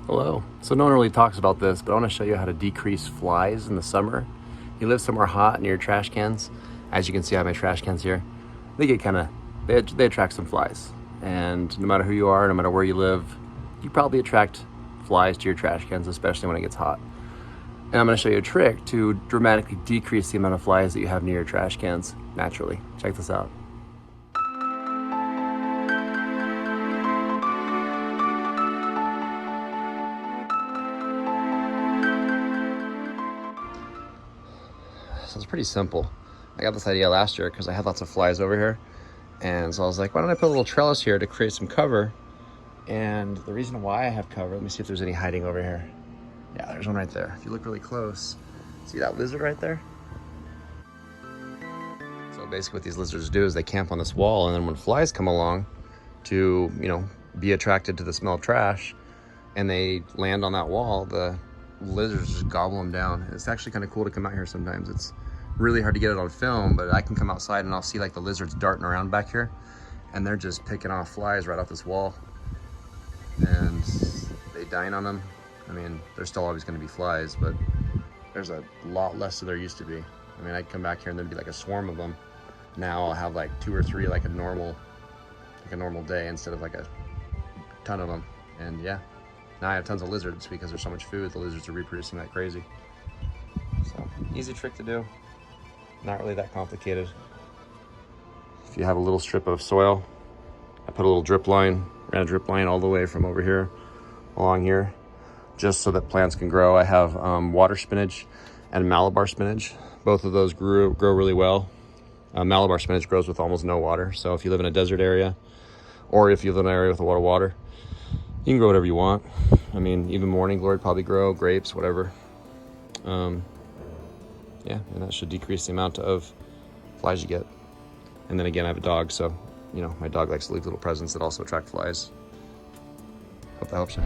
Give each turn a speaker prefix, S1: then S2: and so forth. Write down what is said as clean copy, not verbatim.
S1: Hello. So no one really talks about this, but I want to show you how to decrease flies in the summer. You live somewhere hot near trash cans. As you can see, I have my trash cans here. They get they attract some flies. And no matter who you are, no matter where you live, you probably attract flies to your trash cans, especially when it gets hot. And I'm going to show you a trick to dramatically decrease the amount of flies that you have near your trash cans naturally. Check this out. So it's pretty simple. I got this idea last year because I had lots of flies over here. And so I was like, why don't I put a little trellis here to create some cover? And the reason why I have cover, let me see if there's any hiding over here. Yeah, there's one right there. If you look really close, see that lizard right there? So basically what these lizards do is they camp on this wall, and then when flies come along to, be attracted to the smell of trash, and they land on that wall, the lizards just gobble them down. It's actually kind of cool to come out here sometimes. It's really hard to get it on film, but I can come outside and I'll see like the lizards darting around back here, and they're just picking off flies right off this wall, and they dine on them. I mean, there's still always going to be flies, but there's a lot less than there used to be. I mean, I'd come back here and there'd be like a swarm of them. Now I'll have like 2 or 3 like a normal day instead of like a ton of them. And yeah, now I have tons of lizards because there's so much food. The lizards are reproducing like crazy. So easy trick to do. Not really that complicated. If you have a little strip of soil, I put a little drip line, ran a drip line all the way from over here along here, just so that plants can grow. I have water spinach and Malabar spinach. Both of those grow really well. Malabar spinach grows with almost no water. So if you live in a desert area, or if you live in an area with a lot of water, you can grow whatever you want. I mean, even morning glory probably grow, grapes, whatever. Yeah, and that should decrease the amount of flies you get. And then again, I have a dog, so, my dog likes to leave little presents that also attract flies. Hope that helps you.